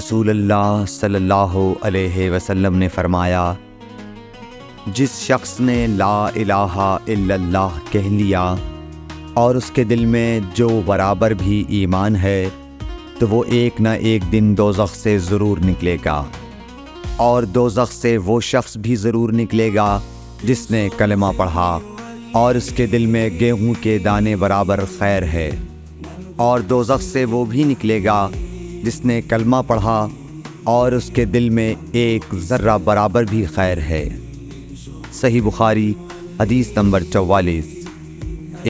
رسول اللہ صلی اللہ علیہ وسلم نے فرمایا، جس شخص نے لا الہ الا اللہ کہہ لیا اور اس کے دل میں جو برابر بھی ایمان ہے تو وہ ایک نہ ایک دن دوزخ سے ضرور نکلے گا، اور دوزخ سے وہ شخص بھی ضرور نکلے گا جس نے کلمہ پڑھا اور اس کے دل میں گیہوں کے دانے برابر خیر ہے، اور دوزخ سے وہ بھی نکلے گا جس نے کلمہ پڑھا اور اس کے دل میں ایک ذرہ برابر بھی خیر ہے۔ صحیح بخاری حدیث نمبر 44۔